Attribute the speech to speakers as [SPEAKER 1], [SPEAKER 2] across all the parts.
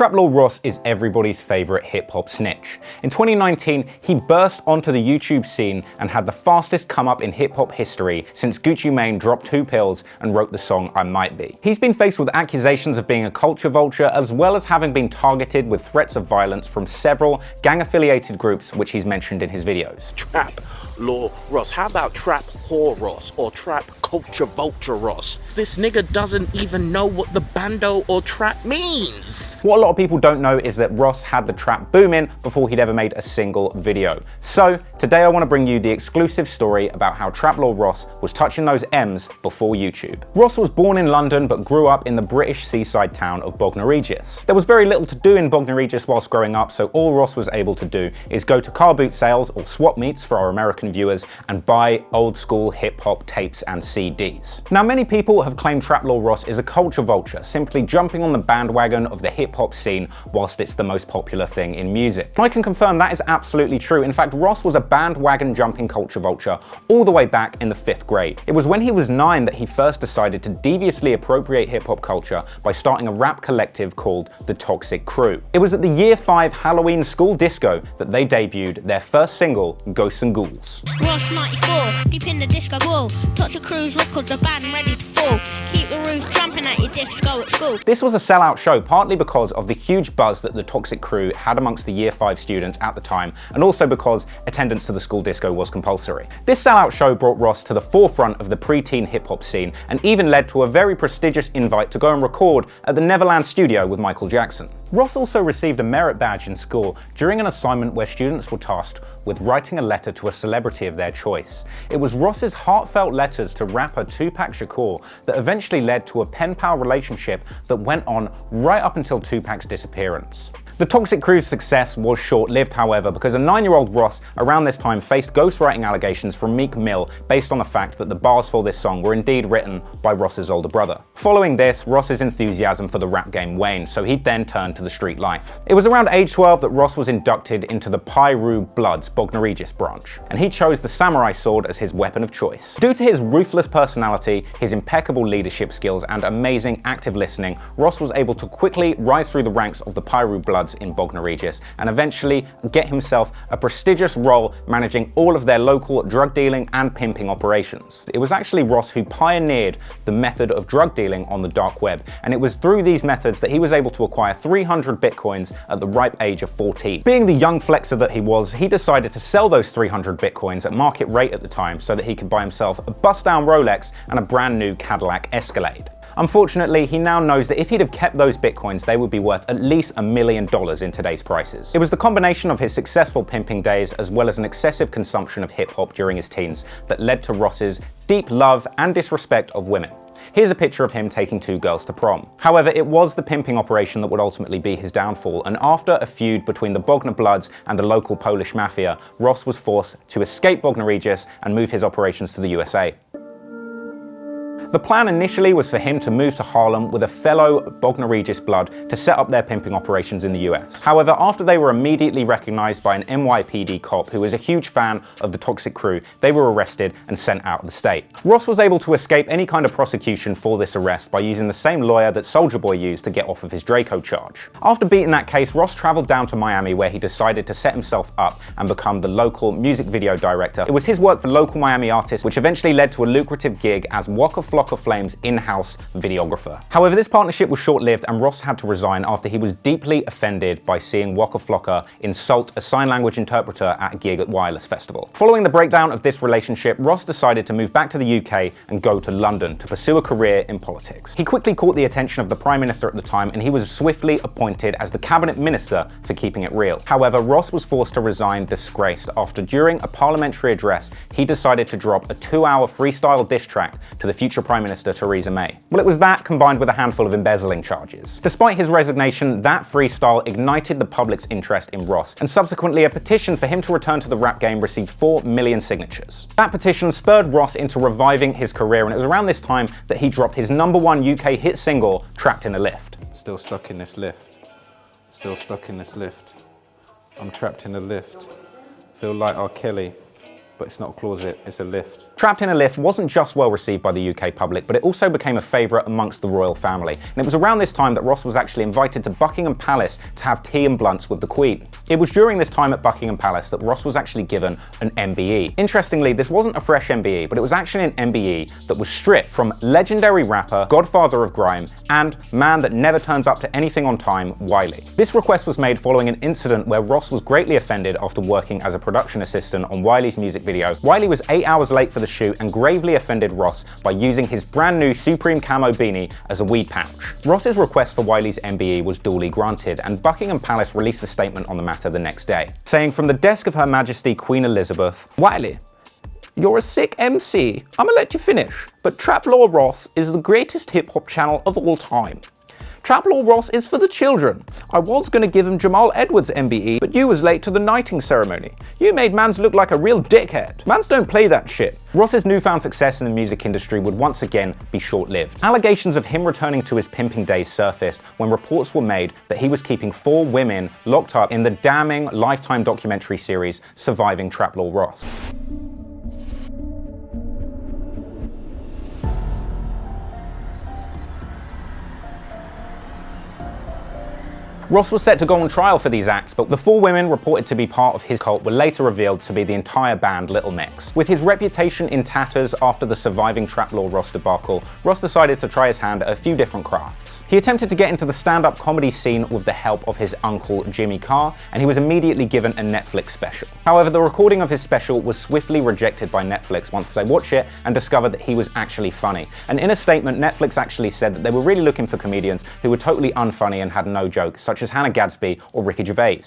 [SPEAKER 1] Trap Lord Ross is everybody's favourite hip-hop snitch. In 2019, he burst onto the YouTube scene and had the fastest come-up in hip-hop history since Gucci Mane dropped 2 pills and wrote the song I Might Be. He's been faced with accusations of being a culture vulture, as well as having been targeted with threats of violence from several gang-affiliated groups, which he's mentioned in his videos.
[SPEAKER 2] Trap Lord Ross. How about Trap Whore Ross or Trap Culture Vulture Ross? This nigga doesn't even know what the bando or trap means.
[SPEAKER 1] What a lot of people don't know is that Ross had the trap booming before he'd ever made a single video. So today I want to bring you the exclusive story about how Trap Lord Ross was touching those M's before YouTube. Ross was born in London but grew up in the British seaside town of Bognor Regis. There was very little to do in Bognor Regis whilst growing up, so all Ross was able to do is go to car boot sales, or swap meets for our American viewers, and buy old school hip hop tapes and CDs. Now, many people have claimed Trap Lord Ross is a culture vulture, simply jumping on the bandwagon of the hip hop scene whilst it's the most popular thing in music. I can confirm that is absolutely true. In fact, Ross was a bandwagon jumping culture vulture all the way back in the 5th grade. It was when he was 9 that he first decided to deviously appropriate hip hop culture by starting a rap collective called The Toxic Crew. It was at the Year 5 Halloween school disco that they debuted their first single, Ghosts and Ghouls.
[SPEAKER 3] Ross 94, deep in the disco ball. Toxic Crew's records, the band ready to fall. Keep the roof jumping at your disco at school.
[SPEAKER 1] This was a sellout show, partly because of the huge buzz that the Toxic Crew had amongst the Year 5 students at the time, and also because attendance to the school disco was compulsory. This sellout show brought Ross to the forefront of the pre-teen hip-hop scene, and even led to a very prestigious invite to go and record at the Neverland studio with Michael Jackson. Ross also received a merit badge in school during an assignment where students were tasked with writing a letter to a celebrity of their choice. It was Ross's heartfelt letters to rapper Tupac Shakur that eventually led to a pen-pal relationship that went on right up until Tupac's disappearance. The Toxic Crew's success was short-lived, however, because a 9-year-old Ross around this time faced ghostwriting allegations from Meek Mill based on the fact that the bars for this song were indeed written by Ross's older brother. Following this, Ross's enthusiasm for the rap game waned, so he then turned to the street life. It was around age 12 that Ross was inducted into the Piru Bloods Bognor Regis branch, and he chose the samurai sword as his weapon of choice. Due to his ruthless personality, his impeccable leadership skills, and amazing active listening, Ross was able to quickly rise through the ranks of the Piru Bloods in Bognor Regis and eventually get himself a prestigious role managing all of their local drug dealing and pimping operations. It was actually Ross who pioneered the method of drug dealing on the dark web, and it was through these methods that he was able to acquire 300 bitcoins at the ripe age of 14. Being the young flexer that he was, he decided to sell those 300 bitcoins at market rate at the time so that he could buy himself a bust-down Rolex and a brand new Cadillac Escalade. Unfortunately, he now knows that if he'd have kept those bitcoins, they would be worth at least $1 million in today's prices. It was the combination of his successful pimping days as well as an excessive consumption of hip-hop during his teens that led to Ross's deep love and disrespect of women. Here's a picture of him taking 2 girls to prom. However, it was the pimping operation that would ultimately be his downfall, and after a feud between the Bognor Bloods and the local Polish mafia, Ross was forced to escape Bognor Regis and move his operations to the USA. The plan initially was for him to move to Harlem with a fellow Bognor Regis blood to set up their pimping operations in the US. However, after they were immediately recognized by an NYPD cop who was a huge fan of the Toxic Crew, they were arrested and sent out of the state. Ross was able to escape any kind of prosecution for this arrest by using the same lawyer that Soulja Boy used to get off of his Draco charge. After beating that case, Ross traveled down to Miami where he decided to set himself up and become the local music video director. It was his work for local Miami artists which eventually led to a lucrative gig as Waka Flocka Flame's in-house videographer. However, this partnership was short-lived and Ross had to resign after he was deeply offended by seeing Waka Flocka insult a sign language interpreter at a gig at Wireless Festival. Following the breakdown of this relationship, Ross decided to move back to the UK and go to London to pursue a career in politics. He quickly caught the attention of the Prime Minister at the time and he was swiftly appointed as the Cabinet Minister for keeping it real. However, Ross was forced to resign disgraced after, during a parliamentary address, he decided to drop a 2-hour freestyle diss track to the future Prime Minister Theresa May. Well, it was that combined with a handful of embezzling charges. Despite his resignation, that freestyle ignited the public's interest in Ross, and subsequently a petition for him to return to the rap game received 4 million signatures. That petition spurred Ross into reviving his career, and it was around this time that he dropped his #1 UK hit single, Trapped in a Lift.
[SPEAKER 4] Still stuck in this lift. Still stuck in this lift. I'm trapped in a lift. Feel like R. Kelly, but it's not a closet, it's a lift.
[SPEAKER 1] Trapped in a Lift wasn't just well received by the UK public, but it also became a favourite amongst the royal family. And it was around this time that Ross was actually invited to Buckingham Palace to have tea and blunts with the Queen. It was during this time at Buckingham Palace that Ross was actually given an MBE. Interestingly, this wasn't a fresh MBE, but it was actually an MBE that was stripped from legendary rapper, godfather of grime, and man that never turns up to anything on time, Wiley. This request was made following an incident where Ross was greatly offended after working as a production assistant on Wiley's music video. Wiley was 8 hours late for the shoot and gravely offended Ross by using his brand new Supreme camo beanie as a weed pouch. Ross's request for Wiley's MBE was duly granted, and Buckingham Palace released a statement on the matter the next day, saying from the desk of Her Majesty Queen Elizabeth, "Wiley, you're a sick MC. I'ma let you finish, but Trap Lord Ross is the greatest hip-hop channel of all time. Trap Lord Ross is for the children. I was gonna give him Jamal Edwards MBE, but you was late to the knighting ceremony. You made mans look like a real dickhead. Mans don't play that shit." Ross's newfound success in the music industry would once again be short-lived. Allegations of him returning to his pimping days surfaced when reports were made that he was keeping 4 women locked up in the damning Lifetime documentary series Surviving Trap Lord Ross. Ross was set to go on trial for these acts, but the 4 women reported to be part of his cult were later revealed to be the entire band Little Mix. With his reputation in tatters after the Surviving Trap Lord Ross debacle, Ross decided to try his hand at a few different crafts. He attempted to get into the stand-up comedy scene with the help of his uncle Jimmy Carr, and he was immediately given a Netflix special. However, the recording of his special was swiftly rejected by Netflix once they watched it and discovered that he was actually funny. And in a statement, Netflix actually said that they were really looking for comedians who were totally unfunny and had no jokes, such as Hannah Gadsby or Ricky Gervais.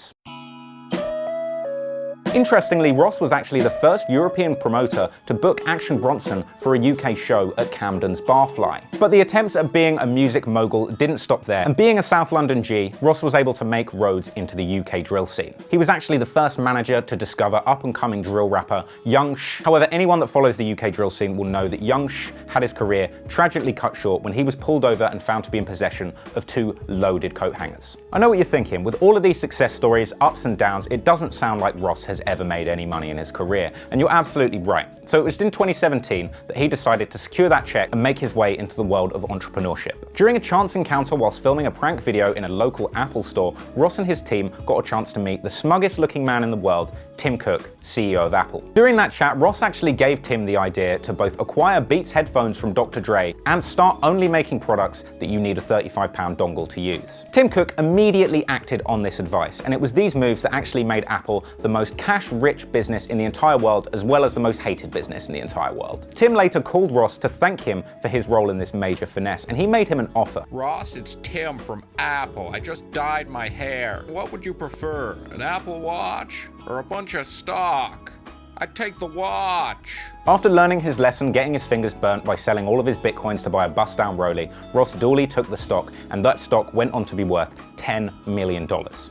[SPEAKER 1] Interestingly, Ross was actually the first European promoter to book Action Bronson for a UK show at Camden's Barfly. But the attempts at being a music mogul didn't stop there, and being a South London G, Ross was able to make roads into the UK drill scene. He was actually the first manager to discover up-and-coming drill rapper Young Sh. However, anyone that follows the UK drill scene will know that Young Sh had his career tragically cut short when he was pulled over and found to be in possession of 2 loaded coat hangers. I know what you're thinking, with all of these success stories, ups and downs, it doesn't sound like Ross has ever made any money in his career, and you're absolutely right. So it was in 2017 that he decided to secure that check and make his way into the world of entrepreneurship. During a chance encounter whilst filming a prank video in a local Apple store, Ross and his team got a chance to meet the smuggest looking man in the world, Tim Cook, CEO of Apple. During that chat, Ross actually gave Tim the idea to both acquire Beats headphones from Dr. Dre and start only making products that you need a £35 dongle to use. Tim Cook immediately acted on this advice, and it was these moves that actually made Apple the most cash-rich business in the entire world, as well as the most hated business in the entire world. Tim later called Ross to thank him for his role in this major finesse, and he made him an offer.
[SPEAKER 5] "Ross, it's Tim from Apple. I just dyed my hair. What would you prefer, an Apple Watch or a bunch of stock? I'd take the watch."
[SPEAKER 1] After learning his lesson, getting his fingers burnt by selling all of his bitcoins to buy a bust-down Rollie, Ross duly took the stock, and that stock went on to be worth $10 million.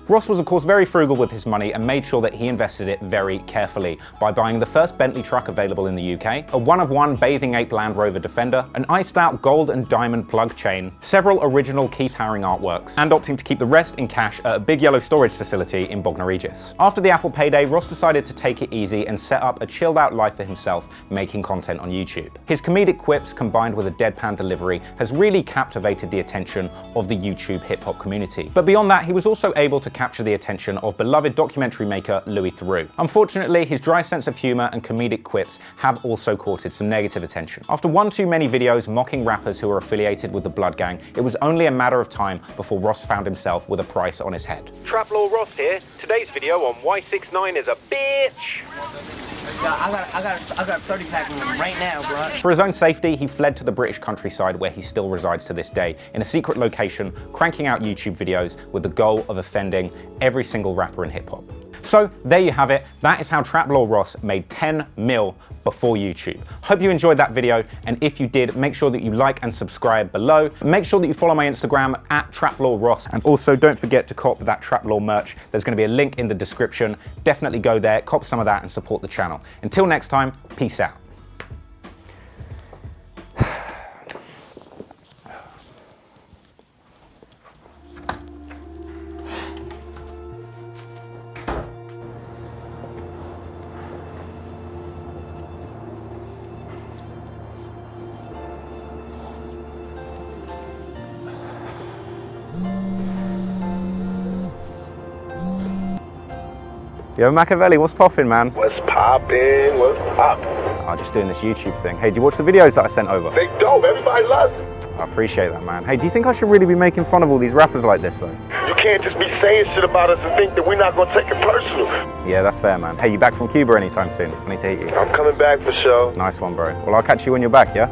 [SPEAKER 1] Ross was of course very frugal with his money and made sure that he invested it very carefully by buying the first Bentley truck available in the UK, a one-of-one Bathing Ape Land Rover Defender, an iced-out gold and diamond plug chain, several original Keith Haring artworks, and opting to keep the rest in cash at a big yellow storage facility in Bognor Regis. After the Apple payday, Ross decided to take it easy and set up a chilled-out life for himself, making content on YouTube. His comedic quips combined with a deadpan delivery has really captivated the attention of the YouTube hip-hop community. But beyond that, he was also able to capture the attention of beloved documentary maker Louis Theroux. Unfortunately, his dry sense of humor and comedic quips have also courted some negative attention. After one too many videos mocking rappers who are affiliated with the Blood Gang, it was only a matter of time before Ross found himself with a price on his head.
[SPEAKER 6] Trap Lord Ross here. Today's video on Y69 is a bitch.
[SPEAKER 7] I got a 30 pack of them right now, bro.
[SPEAKER 1] For his own safety, he fled to the British countryside where he still resides to this day, in a secret location, cranking out YouTube videos with the goal of offending every single rapper in hip-hop. So there you have it. That is how Trap Lord Ross made 10 mil before YouTube. Hope you enjoyed that video, and if you did, make sure that you like and subscribe below. Make sure that you follow my Instagram at Trap Lord Ross, and also don't forget to cop that Trap Lord merch. There's going to be a link in the description. Definitely go there, cop some of that, and support the channel. Until next time, peace out. Yo, Machiavelli, what's poppin', man?
[SPEAKER 8] What's poppin'? What's poppin'?
[SPEAKER 1] I'm just doing this YouTube thing. Hey, do you watch the videos that I sent over?
[SPEAKER 8] They dope. Everybody loves it.
[SPEAKER 1] I appreciate that, man. Hey, do you think I should really be making fun of all these rappers like this, though?
[SPEAKER 8] You can't just be saying shit about us and think that we're not gonna take it personal.
[SPEAKER 1] Yeah, that's fair, man. Hey, you back from Cuba anytime soon? I need to hit you.
[SPEAKER 8] I'm coming back for sure.
[SPEAKER 1] Nice one, bro. Well, I'll catch you when you're back, yeah?